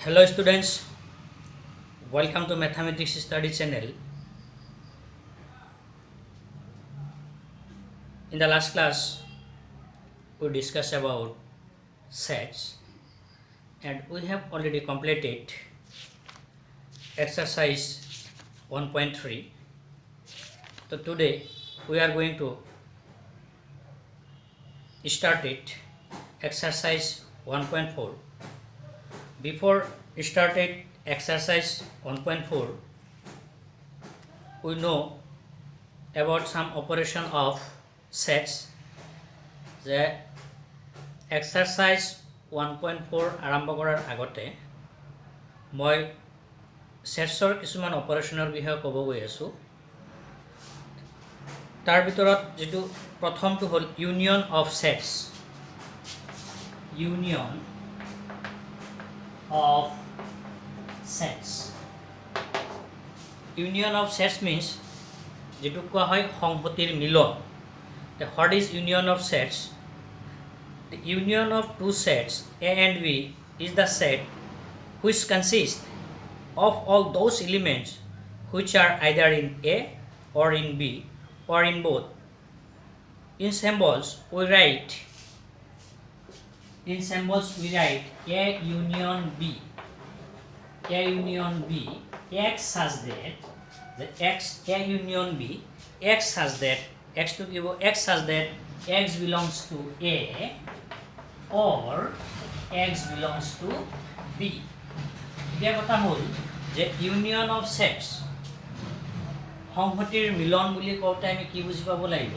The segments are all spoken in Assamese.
Hello students, welcome to Mathematics Study channel. In the last class, we discussed about sets and we have already completed exercise 1.3. So today we are going to start it exercise 1.4. Before started exercise 1.4, we know about some operation of sets. The exercise 1.4 আৰম্ভ কৰাৰ আগতে মই সেটছৰ কিছুমান অপাৰেশনৰ বিষয়ে ক'ব গৈ আছো। তাৰ ভিতৰত যেটো প্ৰথমটো হ'ল union of sets. Union of sets. Union of sets means যেটো কোৱা হয় সংহতিৰ মিলন। What is union of sets? The union of two sets A and B is the set which consists of all those elements which are either in A or in B or in both. In symbols we write A union B. A union B X such that the A union B X such that X such that X belongs to A or X belongs to B. এতিয়া কথা হ'ল যে ইউনিয়ন অফ সেটছ সংহতিৰ মিলন বুলি কওঁতে আমি কি বুজি পাব লাগিব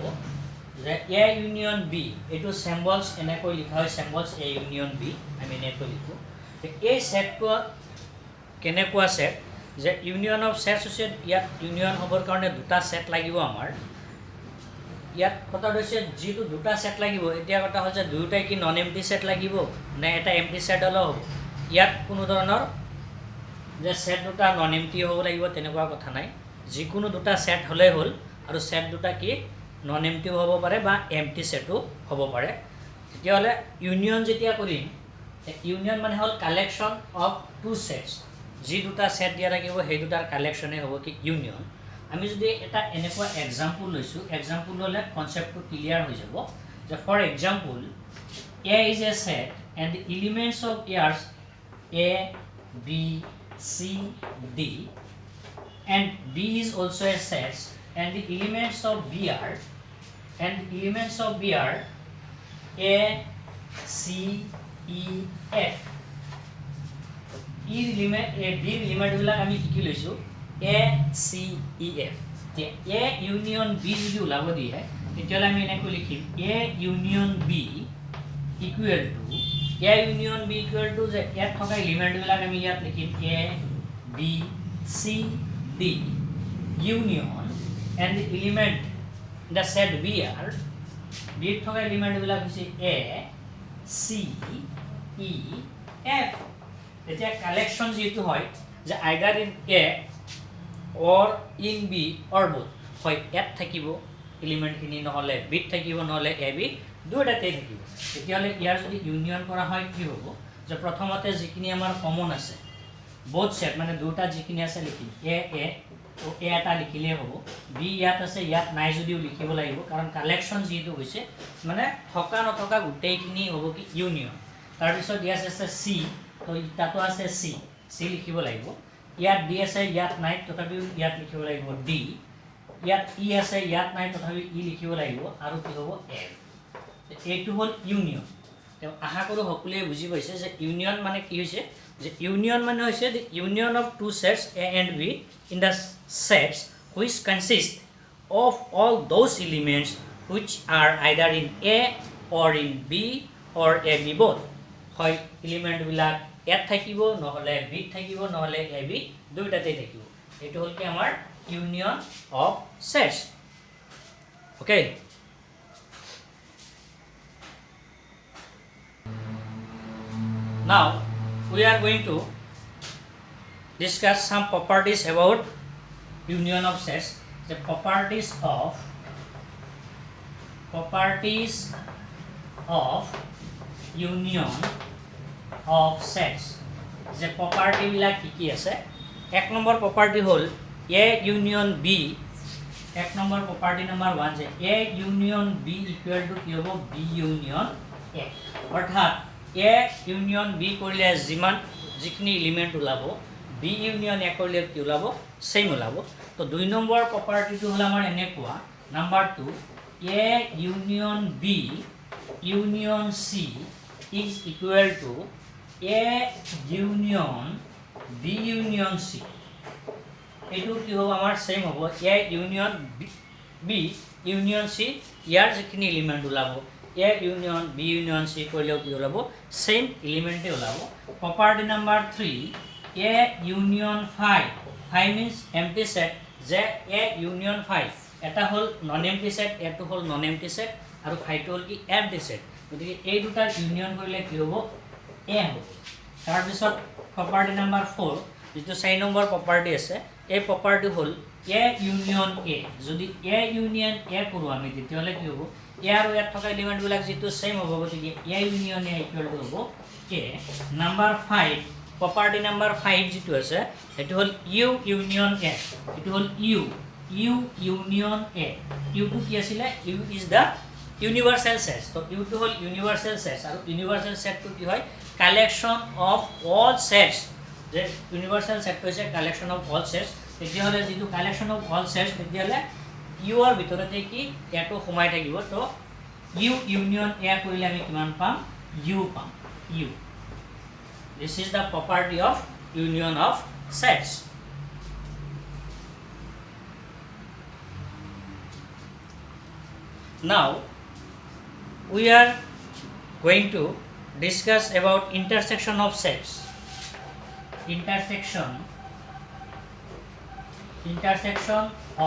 যে A union B এটো সিম্বলস এনেকৈ লিখা হয় সিম্বলস A union B আমি এনেকৈ লিখো এই সেটটো কেনেকুৱা সেট যে ইউনিয়ন অফ সেটছ হৈছে ইয়াত ইউনিয়ন হ'বৰ কাৰণে দুটা সেট লাগিব আমাৰ ইয়াত কথা হৈছে যেটো দুটা সেট লাগিব এতিয়া কথা হৈছে দুটাই কি নন এমটি সেট লাগিব না এটা এমটি সেট হলো হ'ব ইয়াত কোনো ধৰণৰ যে সেট দুটা নন এমটি হ'ব লাগিব তেনেকুৱা কথা নাই যিকোনো দুটা সেট হলে হ'ল আৰু সেট দুটা কি নন এমটি হ'ব পাৰে বা এমটি সেটও হ'ব পাৰে তেতিয়াহলে ইউনিয়ন যেতিয়া কৰিম ইউনিয়ন মানে হ'ল কালেকশন অফ টু সেটস যি দুটা সেট দিয়া থাকিব সেই দুটাৰ কালেকশনে হ'ব কি ইউনিয়ন আমি যদি এটা এনেকুৱা एग्जांपल লৈছো एग्जांपल হলে কনসেপ্টটো ক্লিয়াৰ হৈ যাব যে for example A is a set and the elements of A are A B C D and D is also a set and the elements of B are A C E F element A B element বিলাক আমি কি লৈছো A C E F যে A union B যদি ওলাব দিয়ে তেতিয়ালে আমি এনেকৈ লিখিম A union B equal to যে ইয়াত থকা এলিমেন্ট বিলাক আমি ইয়াত লিখিম A B C D union and the element the set B are B থকা এলিমেন্ট বিলাক হৈছে A C E F এতিয়া কালেকশন যেটো হয় যে either in A or in B or both হয় এত থাকিব এলিমেন্ট খিনি নহলে বি থাকিব নহলে A B দুটাতে থাকিব তেতিয়ালে ইয়াৰ যদি ইউনিয়ন কৰা হয় কি হ'ব যে প্ৰথমতে যিখিনি আমাৰ কমন আছে both সেট মানে দুটা যিখিনি আছে লিখিম A ও A এটা লিখিলে হ'ব B ইয়াত আছে ইয়াত নাই যদিও লিখিব লাগিব কাৰণ কালেকশন যেটো হৈছে মানে থকা নথকা গুটেইখিনি হ'ব কি ইউনিয়ন তাৰ পিছত ইয়াত আছে C তো ইটাটো আছে C লিখিব লাগিব ইয়াত D আছে ইয়াত নাই তথাপি ইয়াত লিখিব লাগিব D ইয়াত E আছে ইয়াত নাই তথাপি E লিখিব লাগিব আৰু কি হ'ব F এইটো হ'ল ইউনিয়ন তো আশা কৰো সকলোৱে বুজি পাইছে যে ইউনিয়ন মানে কি হৈছে যে ইউনিয়ন মানে হৈছে the union of two sets A and B in the sets which consist of all those elements which are either in A or in B or A B both হয় এলিমেন্ট বিলাক এত থাকিব নহলে বি থাকিব নহলে A B দুইটাতে থাকিব এটো হল কি আমাৰ union of sets okay now we are going to discuss some properties about union of sets the properties of union of sets যে প্ৰপাৰ্টিবিলাক কি আছে। এক নম্বৰ প্ৰপাৰ্টি হ'ল A ইউনিয়ন B। এক নম্বৰ প্ৰপাৰ্টি নম্বৰ 1 যে A union B equal to কি হ'ব B ইউনিয়ন A। অৰ্থাৎ A ইউনিয়ন B কৰিলে যিখিনি এলিমেণ্ট ওলাব B ইউনিয়ন A কৰিলে কি ওলাব সেম ওলাব। তো 2 নম্বৰ প্ৰপাৰ্টিটো হ'ল আমাৰ এনেকুৱা। Number 2 A union B union C is equal to A union B union C। এইটো কি হ'ব আমাৰ সেম হ'ব A union B union C। ইয়াৰ যিখিনি এলিমেণ্ট ওলাব A union B union C কৰিলেও কি ওলাব সেম এলিমেণ্টে ওলাব। Property number 3 A union 5 means empty set যে A ইউনিয়ন 5 এটা হ'ল নন এম্পটি সেট, এটো হ'ল নন এম্পটি সেট আৰু 5টো হ'ল কি এম্পটি সেট। গতিকে এই দুটা ইউনিয়ন কৰিলে কি হ'ব A হ'ব। তাৰপিছত প্ৰপাৰ্টি নাম্বাৰ 4 যিটো 4 নম্বৰ প্ৰপাৰ্টি আছে এই প্ৰপাৰ্টি হ'ল A ইউনিয়ন A। যদি A ইউনিয়ন A কৰোঁ আমি তেতিয়াহ'লে কি হ'ব A আৰু ইয়াত থকা এলিমেণ্টবিলাক যিটো সেম হ'ব গতিকে A union A equal to হ'ব A। নাম্বাৰ 5 প্ৰপাৰ্টি নাম্বাৰ 5 যিটো আছে সেইটো হ'ল U ইউনিয়ন A। এইটো হ'ল U ইউনিয়ন A। ইউটো কি আছিলে U is the universal set. তো ইউটো হ'ল ইউনিভাৰ্চেল সেট আৰু ইউনিভাৰ্চেল সেটটো কি হয় কালেকশ্যন অফ অল সেটছ। যে ইউনিভাৰ্চেল সেট হৈছে কালেকশ্যন অফ অল সেটছ। তেতিয়াহ'লে যিটো কালেকশ্যন অফ অল সেটছ তেতিয়াহ'লে ইউৰ ভিতৰতে কি এটো সোমাই থাকিব। তো ইউ ইউনিয়ন এ কৰিলে আমি কিমান পাম ইউ পাম U. This is the property of union of sets. Now we are going to discuss about intersection of sets. Intersection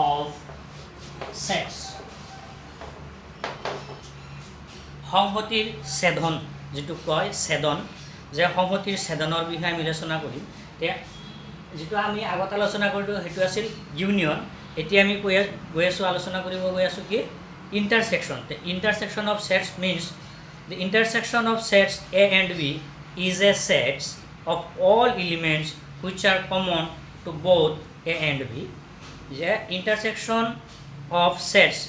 of sets. সংহতিৰ ছেদন যিটো কয় ছেদন যে সংহতিৰ ছেদনৰ বিষয়ে আমি আলোচনা কৰিম। যিটো আমি আগত আলোচনা কৰিলোঁ সেইটো আছিল ইউনিয়ন। এতিয়া আমি গৈ আছোঁ আলোচনা কৰিব গৈ আছোঁ কি intersection. The intersection of sets means the intersection of sets A and B is a set of all elements which are common to both A and B. The intersection of sets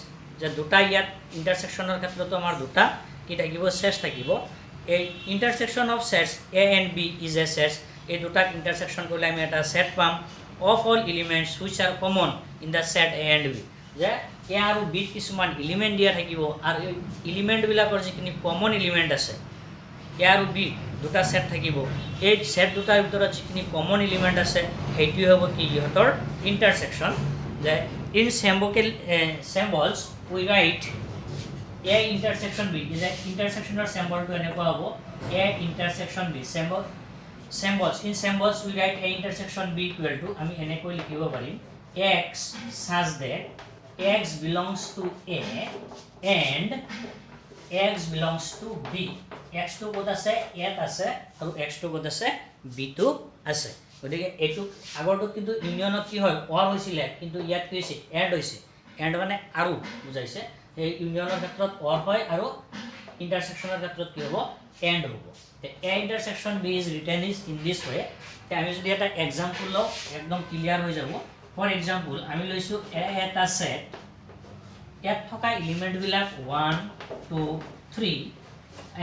যে দুটা ইয়াত ইন্টাৰসেকশনৰ ক্ষেত্ৰতো আমাৰ দুটা কি থাকিব সেটছ থাকিব। এই intersection of sets A and B is a set। এই দুটা ইন্টাৰসেকশন কৰিলে আমি এটা সেট পাম of all elements which are common in the set A and B। যে A আৰু B কিছুমান এলিমেণ্ট দিয়া থাকিব আৰু এই এলিমেণ্টবিলাকৰ যিখিনি কমন এলিমেণ্ট আছে A আৰু B দুটা সেট থাকিব। এই সেট দুটাৰ ভিতৰত যিখিনি কমন এলিমেণ্ট আছে সেইটোৱে হ'ব কি ইহঁতৰ ইণ্টাৰসেকশ্যন। যে in symbols we write A intersection B। যে ইণ্টাৰসেকশ্যনৰ চেম্বলটো এনেকুৱা হ'ব A intersection B। Symbols in symbols we write A intersection B equal to আমি এনেকৈ লিখিব পাৰিম X such that X belongs to A and X belongs to B। X to ক'ত আছে ইয়াত আছে আৰু X to ক'ত আছে B to আছে। গতিকে এইটো আগৰটো কিন্তু ইউনিয়নত কি হয় অৰ হৈছিলে কিন্তু ইয়াত কি হৈছে এণ্ড হৈছে। এণ্ড মানে আৰু বুজাইছে এই ইউনিয়নৰ ক্ষেত্ৰত অৰ হয় আৰু ইণ্টাৰসেকশ্যনৰ ক্ষেত্ৰত কি হ'ব এণ্ড হ'ব। A intersection B is written is in this way। আমি যদি এটা এক্সাম্পল লওঁ একদম ক্লিয়াৰ হৈ যাব। ফৰ এক্সাম্পল আমি লৈছোঁ এটা সেট ইয়াত থকা এলিমেণ্টবিলাক 1 2 3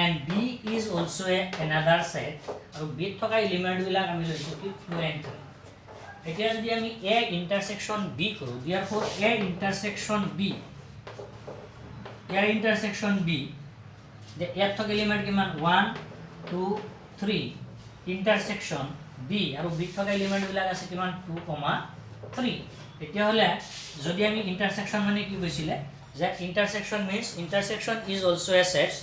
and B is also another set আৰু B ত থকা এলিমেণ্টবিলাক আমি লৈছোঁ কি 2 and 3। এতিয়া যদি আমি A intersection B কৰোঁ therefore A intersection B ইয়াত থকা এলিমেণ্ট কিমান 1 2 3 ইণ্টাৰসেকশ্যন B আৰু B ত থকা এলিমেণ্টবিলাক আছে কিমান 2 3। তেতিয়াহ'লে যদি আমি ইণ্টাৰসেকশ্যন মানে কি কৈছিলে যে intersection means intersection is also' a set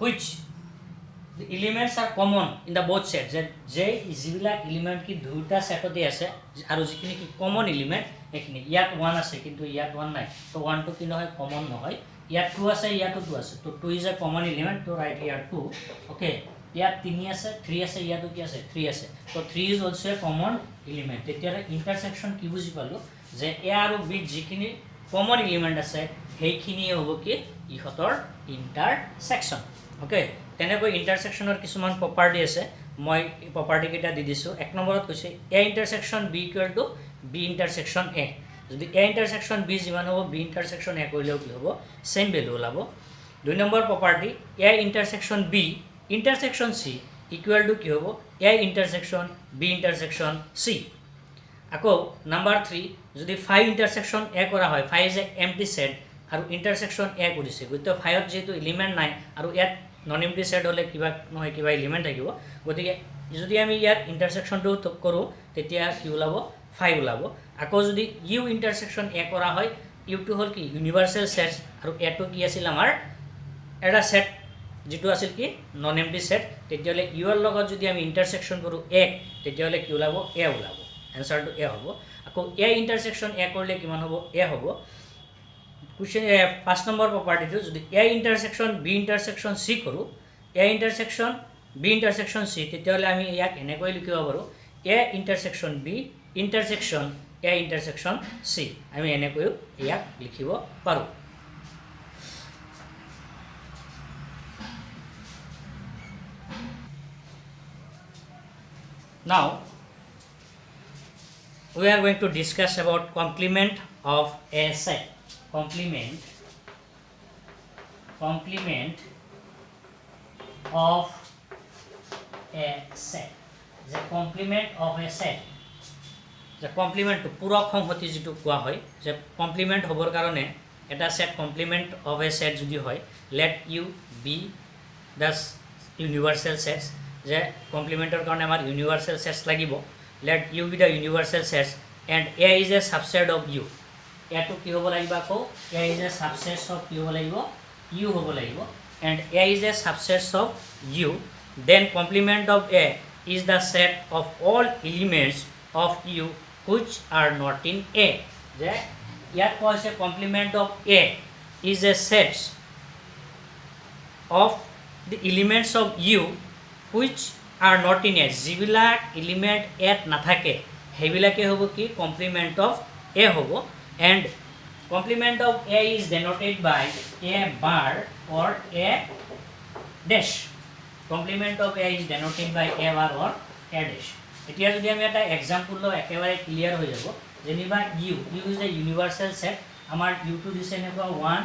which the elements are common in the both sets। যে যিবিলাক এলিমেণ্ট কি দুটা সেটতে আছে আৰু যিখিনি কি কমন এলিমেণ্ট সেইখিনি ইয়াত 1 আছে কিন্তু ইয়াত 1 নাই। তো 1 টো কি নহয় কমন নহয়। ইয়াত 2 আছে ইয়াতো 2 আছে। তো 2 ইজ এ কমন এলিমেণ্ট তো ৰাইট ইয়াৰ 2। ওকে ইয়াত 3 আছে 3 আছে ইয়াতো কি আছে 3 আছে। তো 3 is also' a common element. তেতিয়াহ'লে ইণ্টাৰসেকশ্যন কি বুজি পালোঁ যে A আৰু B যিখিনি কমন এলিমেণ্ট আছে সেইখিনিয়ে হ'ব কি ইহঁতৰ ইণ্টাৰসেকশ্যন। ওকে তেনেকৈ ইণ্টাৰসেকশ্যনৰ কিছুমান প্ৰপাৰ্টি আছে মই প্ৰপাৰ্টি কেইটা দি দিছোঁ এক নম্বৰত কৈছে এ intersection B equal to B ইণ্টাৰসেকশ্যন এ যদি এ ইণ্টাৰসেকশ্যন বি যিমান হ'ব বি ইণ্টাৰসেকশ্যন এ কৰিলেও কি হ'ব সেম ভ্যালু ওলাব দুই number property A intersection B intersection C equal to কি হ'ব A intersection B intersection C আকৌ নাম্বাৰ 3 যদি 5 ইণ্টাৰসেকশ্যন এ কৰা হয় 5 ইজ এ এম্পটি সেট আৰু ইণ্টাৰসেকশ্যন এ কৰিছে গতিকে 5ত যেহেতু এলিমেণ্ট নাই আৰু ইয়াত নন এম্পটি সেট হ'লে কিবা নহয় কিবা এলিমেণ্ট থাকিব গতিকে যদি আমি ইয়াত ইণ্টাৰসেকশ্যনটো কৰোঁ তেতিয়া কি ওলাব 5 ওলাব আকৌ যদি ইউ ইণ্টাৰসেকশ্যন এ কৰা হয় ইউটো হ'ল কি ইউনিভাৰ্সেল সেট আৰু এটো কি আছিল আমাৰ এটা সেট যেটো আছিল কি নন এম্পটি সেট তেতিয়ালে ইউ এর লগত যদি আমি ইণ্টাৰসেকশ্যন কৰোঁ এ তেতিয়ালে কি ওলাব এ ওলাব এনসাৰটো এ হ'ব আকৌ এ ইণ্টাৰসেকশ্যন এ কৰিলে কিমান হ'ব এ হ'ব কোৱেশ্চন 5 নম্বৰ প্ৰপাৰ্টিটো যদি এ ইণ্টাৰসেকশ্যন বি ইণ্টাৰসেকশ্যন চি কৰোঁ এ ইণ্টাৰসেকশ্যন বি ইণ্টাৰসেকশ্যন চি তেতিয়ালে আমি ইয়াক এনেকৈ লিখিব পাৰোঁ এ ইণ্টাৰসেকশ্যন বি ইণ্টাৰসেকশ্যন এ ইণ্টাৰসেকশ্যন চি আমি এনেকৈ ইয়াক লিখিব পাৰোঁ Now we are going to discuss about complement of a set. Complement of a set. The complement of a set. The complement to purok সংহতি যেটো কোৱা হয় যে complement হবৰ কাৰণে এটা set complement of a set যদি হয় let u be the universal sets যে কমপ্লিমেন্টৰ কাৰণে আমাৰ ইউনিভাৰ্সেল সেটস লাগিব let u be the universal sets and a is a subset of u এটো কি হ'ব লাগিব আকৌ a is a subset of কি হ'ব লাগিব u হ'ব লাগিব and a is a subset of u then complement of a is the set of all elements of u which are not in a যে ইয়াত কৈছে complement of a is a set of the elements of u which are not in a যিবিলাক এলিমেন্ট এত নাথাকে হেবিলাকে হ'ব কি কমপ্লিমেন্ট অফ a হ'ব and complement of a is denoted by a bar or a dash complement of a is denoted by a bar or a dash এতিয়া যদি আমি এটা एग्जांपल লো একেবাৰে ক্লিয়াৰ হৈ যাব যেনিবা u is the universal set আমাৰ u to দিছে এনেকুৱা 1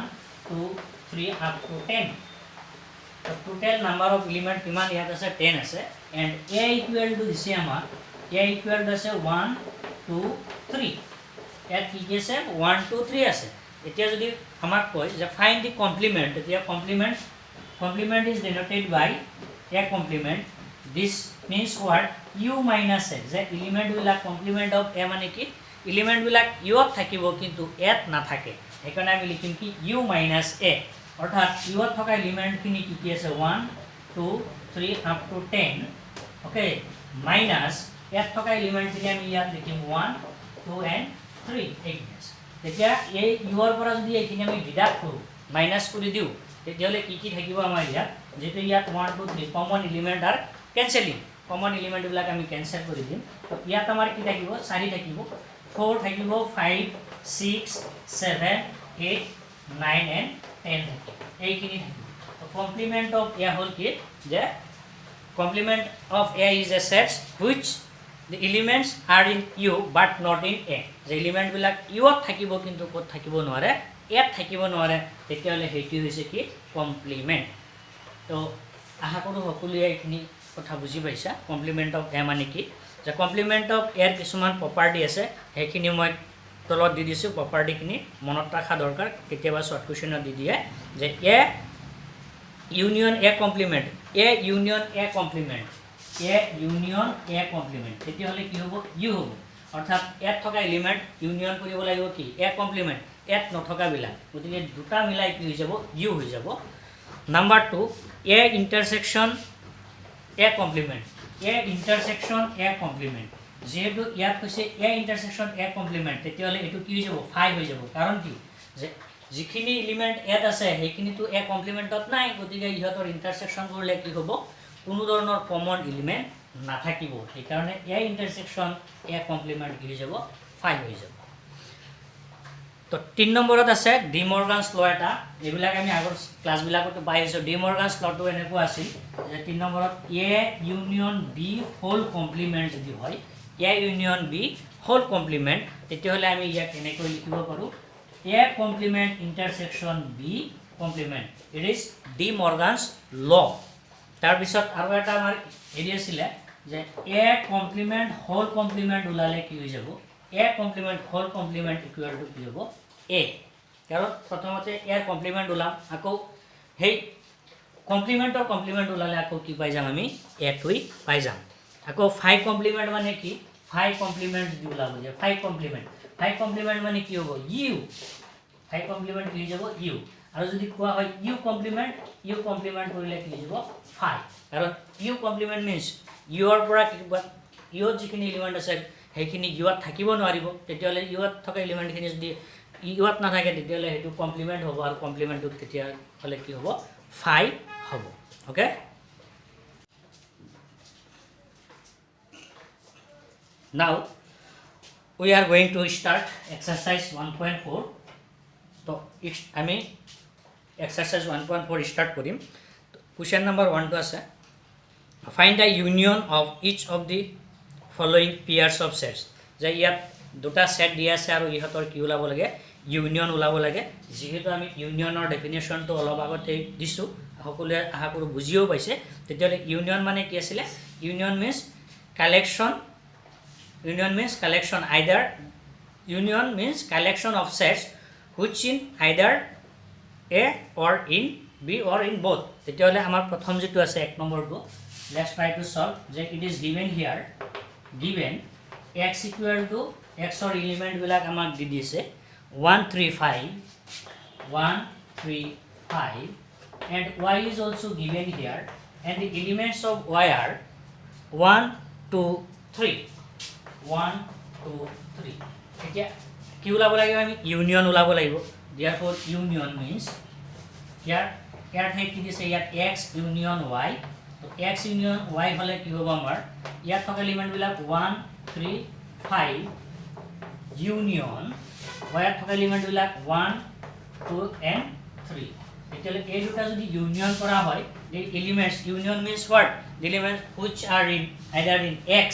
2 3 up to 10 the total number of element কিমান ইয়াত আছে 10 আছে and a equal to দিছে আমাৰ a equal to আছে 1 2 3 ইয়াত কি আছে 1 2 3 আছে এতিয়া যদি আমাক কয় যে find the complement এতিয়া complement is denoted by a complement this means what u minus a যে element বিলাক complement of a মানে কি element বিলাক u ত থাকিব কিন্তু a ত নাথাকে এখানে আমি লিখিম কি u minus a অর্থাৎ u ত থকা এলিমেন্ট খিনি কি আছে 1 2 3 up to 10 okay minus a ত থকা এলিমেন্ট খিনি আমি ইয়াত লিখিম 1 2 and 3 এগেইনস তেতিয়া এই u ৰ পৰা যদি এইখিনি আমি ডিডাক্ট কৰো মাইনাস কৰি দিও তেতিয়ালে কি থাকিব আমাৰ ইয়াত যেটো ইয়াত 1 2 3 common element R cancelling common element বিলাক আমি ক্যান্সেল কৰি দিম তো ইয়াত আমাৰ কি থাকিব 4 থাকিব 4 থাকিব 5 6 7 8 9 and 10 থাকিব এইখিনি থাকিব তো কমপ্লিমেন্ট অফ a হল কি যে complement of a is a set which the elements are in u but not in a যে এলিমেন্ট বিলাক u ত থাকিব কিন্তু কত থাকিব নোৱাৰে a ত থাকিব নোৱাৰে তেতিয়ালে হেতু হৈছে কি কমপ্লিমেন্ট তো আশা কৰো সকলোৱে এইখিনি কথা বুজি পাইছা কমপ্লিমেন্ট অফ a মানে কি যে কমপ্লিমেন্ট অফ a ৰ কিছুমান প্ৰপাৰ্টি আছে সেইখিনি মই তলত দি দিছো প্ৰপাৰ্টি খিনি মনত ৰাখা দৰকাৰ কেতিয়াবা শৰ্ট কোৱেশ্চনত দি দিয়ে যে a union a complement a union a complement a union a complement তেতিয়া হলে কি হ'ব u হ'ব অৰ্থাৎ a থকা এলিমেন্ট ইউনিয়ন কৰিব লাগিব কি a complement a নথকা বিলাক গতিকে দুটা মিলাই কি হৈ যাব u হৈ যাব number 2 a intersection a complement a intersection a complement যেহেতু ইয়াত কৈছে a intersection a complement তেতিয়া হলে এটো কি হৈ যাব 5 হৈ যাব কাৰণ কি যে যিখিনি এলিমেন্ট এত আছে সেইখিনি তো a কমপ্লিমেন্টত নাই গতিকে ইহতৰ ইন্টাৰসেকশন কৰিলে কি হ'ব কোনো ধৰণৰ কমন এলিমেন্ট নাথাকিব এই কাৰণে a ইন্টারসেকশন a কমপ্লিমেন্ট কি হৈ যাব 5 হৈ যাব তো 3 নম্বৰত আছে ডি মৰ্গানছ ল এটা এইবিলাক আমি আগৰ ক্লাছবিলাকতো পাই আছো ডি মৰ্গানছ লটো এনেকুৱা আছিল যে 3 নম্বৰত A union B whole complement যদি হয় A union B whole complement তেতিয়াহ'লে আমি ইয়াক এনেকৈ লিখিব পাৰো A complement intersection B complement it is De Morgan's law তাৰ পিছত আৰু এটা আমাৰ হেৰি আছিল যে এ কমপ্লিমেন্ট হোল কমপ্লিমেন্ট ওলালে কি হৈ যাব A complement whole complement equal to কি হ'ব এ কাৰণ প্ৰথমতে এৰ কমপ্লিমেন্ট ওলাম আকৌ হেই কমপ্লিমেন্টৰ কমপ্লিমেন্ট ওলালে আকৌ কি পাই যাম আমি এ টুই পাই যাম আকৌ 5 কমপ্লিমেন্ট মানে কি 5 কমপ্লিমেন্ট দি ওলাব যে 5 কমপ্লিমেন্ট মানে কি হ'ব ইউ 5 কমপ্লিমেন্ট কি যাব ইউ আৰু যদি কোৱা হয় ইউ কমপ্লিমেন্ট কৰিলে কি যাব 5 কাৰণ ইউ কমপ্লিমেন্ট মিন্স ইউৰ পৰা কিবা ইউৰ যিখিনি এলিমেন্ট আছে সেইখিনি ইউত থাকিব নোৱাৰিব তেতিয়াহ'লে ইউত থকা এলিমেন্টখিনি যদি ইউত নাথাকে তেতিয়াহ'লে সেইটো কমপ্লিমেন্ট হ'ব আৰু কমপ্লিমেন্টটো তেতিয়াহ'লে কি হ'ব 5 হ'ব okay now we are going to start exercise 1.4 so আমি exercise 1.4 start কৰিম question number 1 to আছে find the union of each of the following pairs of sets যে ইয়াত দুটা সেট দিয়া আছে আৰু ইহতৰ কি ওলাব লাগে ইউনিয়ন ওলাব লাগে যেহেতু আমি ইউনিয়নৰ ডেফিনেশনটো অলপ আগতে দিছো সকলোৱে আশা কৰো বুজিও পাইছে তেতিয়ালে ইউনিয়ন মানে কি আছিল union means collection either union means collection of sets which in either A or in B or in both তেতিয়ালে আমাৰ প্ৰথম যেটো আছে এক নম্বৰটো let's try to solve যে it is given here given x equal to x or element বিলাক আমাক দি দিছে 1 3 5 and y is also given here and the elements of y are 1 2 3 1 2 3 এতিয়া কি ওলাব লাগিব আমি ইউনিয়ন ওলাব লাগিব therefore union means ইয়াৰ ঠাইত কি দিছে ইয়াত x union y তো x union y হলে কি হ'ব আমাৰ ইয়াত থকা এলিমেন্ট বিলাক 1 3 5 union y ত থকা এলিমেন্ট বিলাক 1 2 and 3 এতিয়ালে এই দুটা যদি ইউনিয়ন কৰা হয় এই elements union means what the elements which are in either in x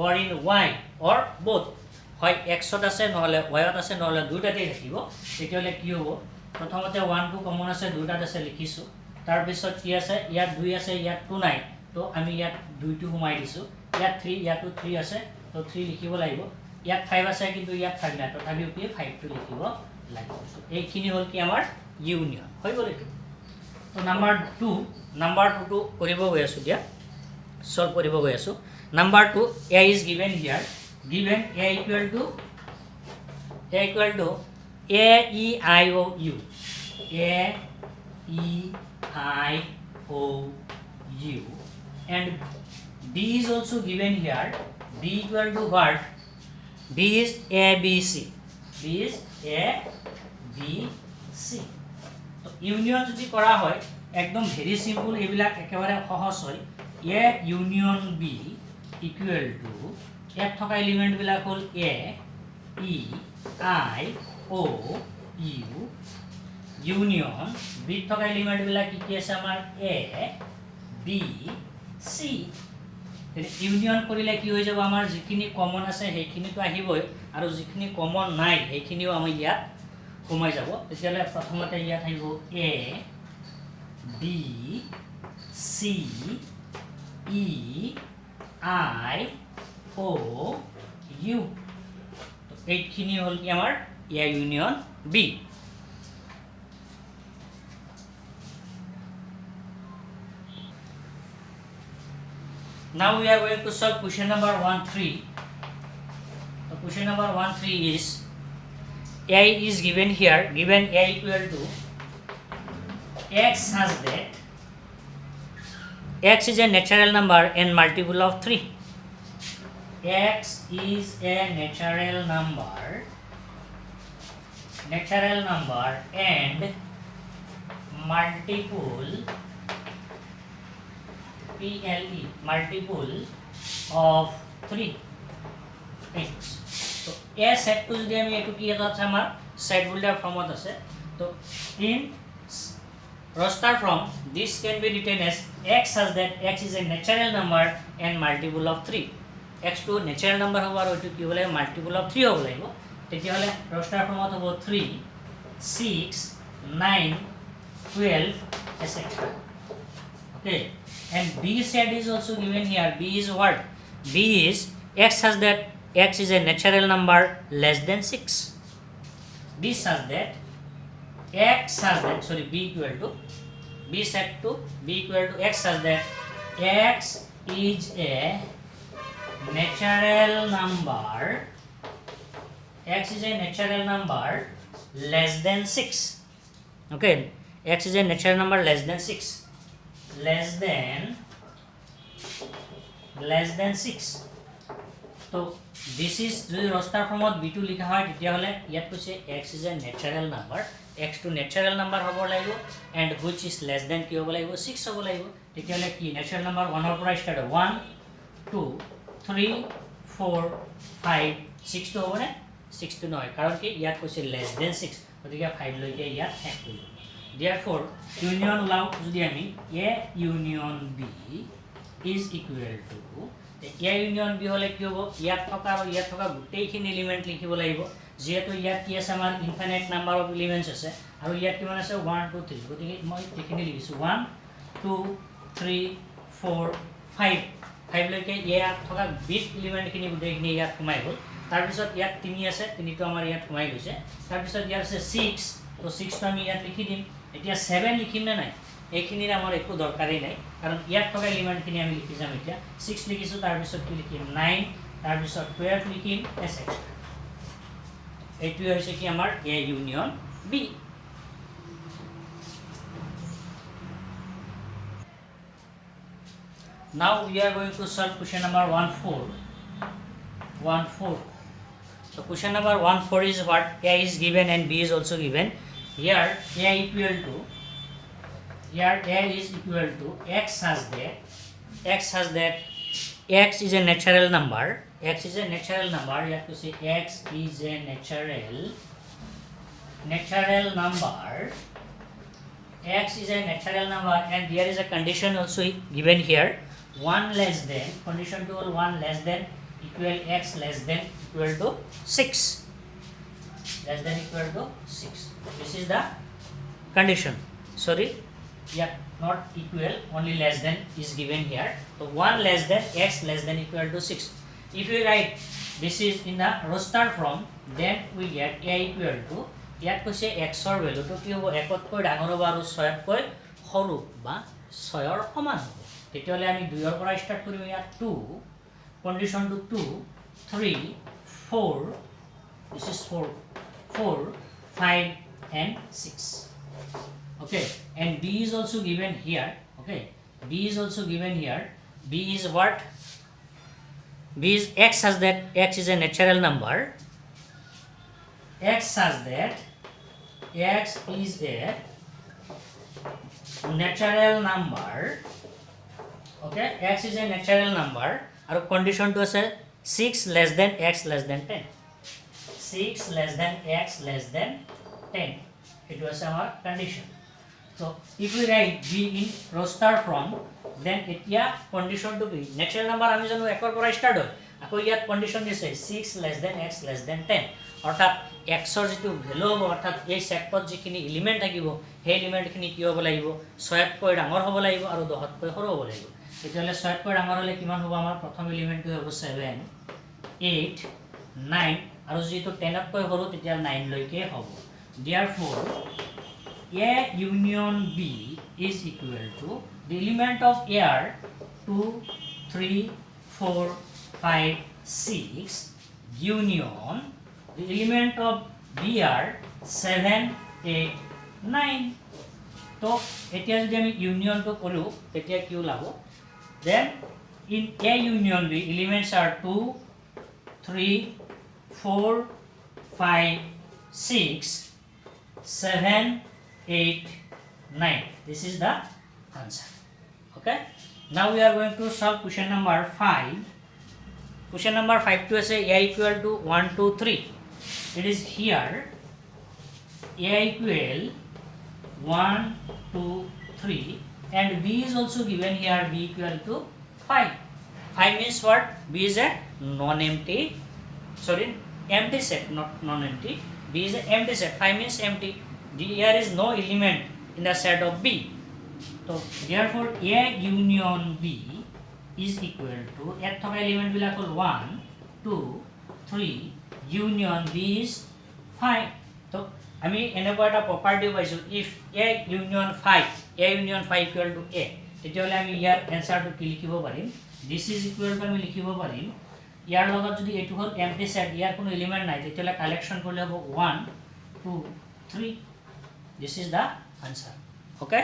or in y or both হয় x ত আছে নহলে y ত আছে নহলে দুটাতেই থাকিব তেতিয়ালে কি হ'ব প্ৰথমতে 1 2 কমন আছে দুটাত আছে লিখিছো তাৰ পিছত কি আছে ইয়াত 2 আছে ইয়াত 2 নাই তো আমি ইয়াত 2 টো ঘুমাই দিছো ইয়াত 3 ইয়াত 3 আছে তো 3 লিখিব লাগিব ইয়াত 5 আছে কিন্তু ইয়াত 5 নাই তথাপিও কি 5 টো লিখিব লাগিব এইখিনি হল কি আমাৰ ইউনিয়ন হৈ গল এটো তো নাম্বাৰ 2 টো কৰিব গৈ আছো দিয়া সলভ কৰিব গৈ আছো number 2 a is given here given a equal to a e I o u a e I o u and b is also given here b equal to what b is a b c তো ইউনিয়ন যদি কৰা হয় একদম ভেরি সিম্পল এবিলাক একেবারে সহজ হয় a union b equal to ইয়াত থকা এলিমেন্ট বিলাক হল a e I o u union b থকা এলিমেন্ট বিলাক কি আছে আমাৰ a b c ইউনিয়ন কৰিলে কি হৈ যাব আমাৰ যিখিনি কমন আছে সেইখিনি তো আহিবই আৰু যিখিনি কমন নাই সেইখিনিও আমি ইয়াত কমাই যাব তেতিয়ালে প্ৰথমতে ইয়াত আহিব a b c e I o u তো এইখিনি হল কি আমাৰ a union b now we are going to solve question number 1-3 so question number 1-3 is a is given here given a equal to x has that x is a natural number and multiple of 3 x is a natural number and multiple multiple of 3 things so a set to যদি আমি এটো কি এটা আছে আমাৰ set builder form আছে তো in roster form this can be written as x such that x is a natural number and multiple of 3 x to natural number হ'ব আৰু এটো কি হ'ব লাগিব multiple of 3 হ'ব লাগিব তেতিয়া হলে roster form হ'ব 3 6 9 12 etc. Okay, and b set is also given here. B is what? B is x such that x is a natural number less than 6. B such that x such that b equal to b set to b equal to x such that x is a natural number. X is a natural number less than 6. Okay, x is a natural number less than 6. Less than 6. So this is যদি roster form of b2 লিখা হয় তেতিয়া হলে ইয়াত কৈছে x is a natural number, x to natural number হ'ব লাগিব and which is less than কি হ'ব লাগিব 6 হ'ব লাগিব তেতিয়া হলে কি natural number 1 ৰ পৰা start 1 2 3 4 5 6 টো হ'ব নে 6 টো নহয় কাৰণ কি ইয়াত কৈছে less than 6 গতিকে 5 লৈকে ইয়াত শেষ কৰিব therefore union allow যদি আমি a union b is equal to a union b হলে কি হ'ব ইয়াত থকা আৰু ইয়াত থকা গোটেইখিনি এলিমেন্ট লিখিব লাগিব যেহেতু ইয়াত কি আছে আমাৰ ইনফাইনাইট নাম্বাৰ অফ এলিমেন্টস আছে আৰু ইয়াত কিমান আছে 1 2 3 গতিকে মই এইখিনি লিখিছো 1 2 3 4 5 5 লৈকে ইয়াত থকা বিট এলিমেন্ট খিনি গোটেইখিনি ইয়াত সোমাই গ'ল তাৰ পিছত ইয়াত 3 আছে 3 টো আমাৰ ইয়াত সোমাই গৈছে তাৰ পিছত ইয়াত আছে 6 তো 6 টো আমি ইয়াত লিখি দিম এতিয়া 7 লিখিম না নাই এইখিনিৰ আমাৰ একো দৰকাৰই নাই কাৰণ ইয়াত থকা এলিমেন্টখিনি আমি লিখি যাম এতিয়া 6 লিখিছো তাৰ পিছত কি লিখিম 9 তাৰ পিছত 12 লিখিম etc. এইটো হৈছে কি আমাৰ a union b. Now we are going to solve question number 14. So question number 14 is what? A is given and b is also given. Here a is equal to x has that x is a natural number. X is a natural number. You have to say x is a natural number. X is a natural number and there is a condition also given here. 1 less than, condition to 1 less than equal x less than equal to 6. Less than equal to 6. This is the condition. Sorry, yeah, not equal, only less than is given here. So 1 less than x less than equal to 6. If we write this is in the roster form, then we get a equal to ইয়াত কৈছে x ৰ ভ্যালুটো কি হ'ব 1 তকৈ ডাঙৰ হ'ব আৰু 6 তকৈ সৰু বা 6 ৰ সমান হ'ব তেতিয়ালে আমি 2 ৰ পৰা স্টাৰ্ট কৰিম ইয়াত 2 condition to 2 3 4 this is 4 5 and 6. Okay, and b is also given here. Okay, b is also given here. B is what? B is x has that x is a natural number. X has that x is a natural number. Okay, x is a natural number. Our condition to say 6 less than x less than 10. 6 less than x less than 10. It was our condition. So if we write b in roster form, then it yeah condition to be natural number আমি জানো 1 ৰ পৰা স্টার্ট হয় আকৌ ইয়াত condition দিছে 6 less than x less than 10 অৰ্থাৎ x ৰ যেটো ভ্যালু হ'ব অৰ্থাৎ এই সেটত যিখিনি এলিমেন্ট থাকিব সেই এলিমেন্টখিনি কি হ'ব লাগিব 6 তকৈ ডাঙৰ হ'ব লাগিব আৰু 10 তকৈ সৰু হ'ব লাগিব তেতিয়ালে 6 তকৈ ডাঙৰ হ'লে কিমান হ'ব আমাৰ প্ৰথম এলিমেন্টটো হ'ব 7 8 9 আৰু যেটো 10 তকৈ সৰু তেতিয়া 9 লৈকে হ'ব therefore a union b is equal to the element of a are 2 3 4 5 6 union the element of b are 7 8 9 তো এতিয়া যদি আমি ইউনিয়ন তো কৰো তেতিয়া কি ওলাব then in a union b elements are 2 3 4 5 6 7 8 9. This is the answer. Okay, now we are going to solve question number 5. Question number 5 to say a equal to 1 2 3. It is here A equal 1, 2, 3 and B is also given here, B equal to 5. 5 means what? B is a non-empty, sorry, empty set, not non-empty. B is an empty set. 5 means empty. There is no element in the set of B. So therefore A union B is equal to ইয়াত থকা element বিলাক হল 1, 2, 3 union B is 5. So আমি এনেকুৱা এটা property পাইছো, if A union 5 equal to A, তেতিয়াহলে আমি ইয়াৰ answer টো কি লিখিব পাৰিম? This is equal to আমি লিখিব পাৰিম ইয়াৰ লগত যদি এটো হল empty set, ইয়াৰ কোনো element নাই, তেতিয়াহলে কালেকশন কৰিলে হ'ব 1, 2, 3. This is the answer. Okay?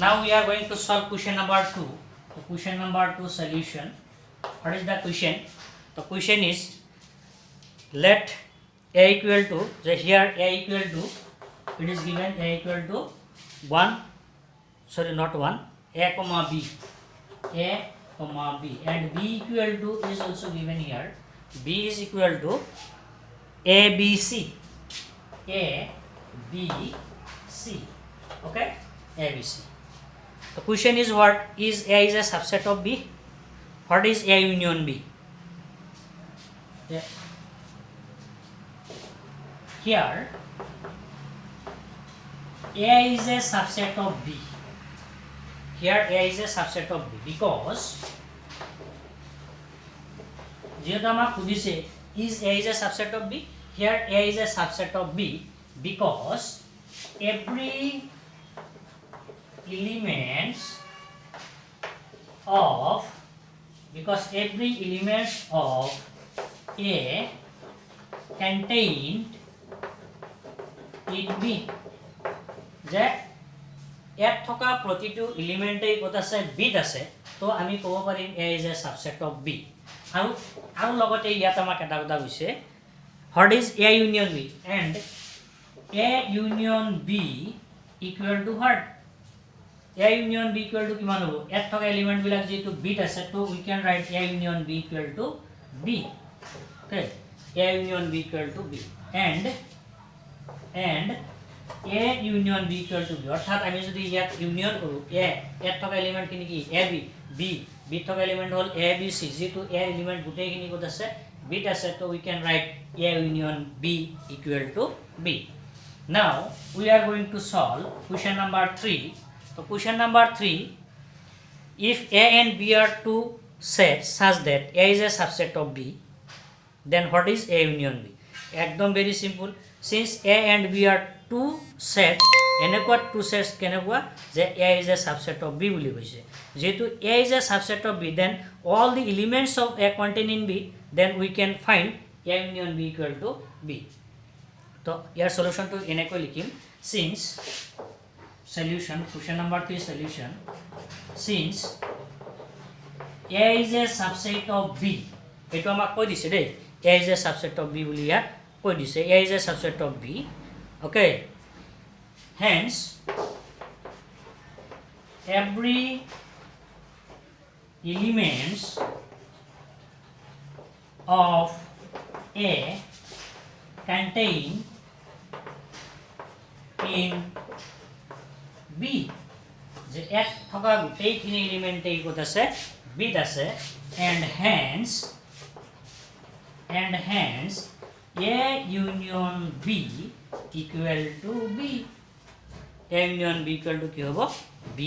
Now we are going to solve question number 2. So question number 2 solution. What is the question? The question is, let A equal to, so here A equal to, it is given A equal to 1, sorry not 1, A comma B, A comma B, and B equal to is also given here. B is equal to ABC, ABC. Okay, ABC. The question is, what is A is a subset of B? What is A union B? Yeah. Here A is a subset of B. Here A is a subset of B because is A is a subset of B? Here A is a subset of B because every element of A contained in B, যে ইয়াত থকা প্ৰতিটো এলিমেন্টেই কত আছে, বিত আছে, তো আমি ক'ব পাৰিম A is a subset of B. আৰু লগতে ইয়াত আমাক এটা কথা কৈছে, what is A union B, and A union B equal to what? A union B equal to কিমান হ'ব? ইয়াত থকা এলিমেন্ট বিলাক যেটো বিট আছে, তো we can write A union B equal to B. Okay, A union B equal to B, and A union B equal to B, অর্থাৎ আমি যদি ইয়াত ইউনিয়ন কৰো, A ইয়াত থকা এলিমেন্ট কিনি কি AB, B থকা element hall A B C, যেটো A এলিমেন্ট গোটেইখিনি কত আছে, বিট আছে, তো we can write A union B equal to B. Now we are going to solve question number 3. So question number 3, if A and B are two sets such that A is a subset of B, then what is A union B? একদম very simple. Since A and B are two sets, এনেকুৱা two sets কেনেকুৱা যে A is a subset of B বুলি কৈছে, যেহেতু A is a subset of B, then all the elements of A contained in B, then we can find A union B equal to B. তো ইয়াৰ সলিউশনটো এনেকৈ লিখিম, since solution, question number 3 solution, since A is a subset of B, এটো আমাক কৈ দিছে দেই, A is a subset of B বুলি ইয়াত কৈ দিছে, A is a subset of B. Okay, hence every elements of A contained in B, যে এক থকা গোটেইখিনি এলিমেন্টেই কত আছে, বিত আছে, and hence A union B equal to B. A union B equal to কি হব? B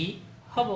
হব.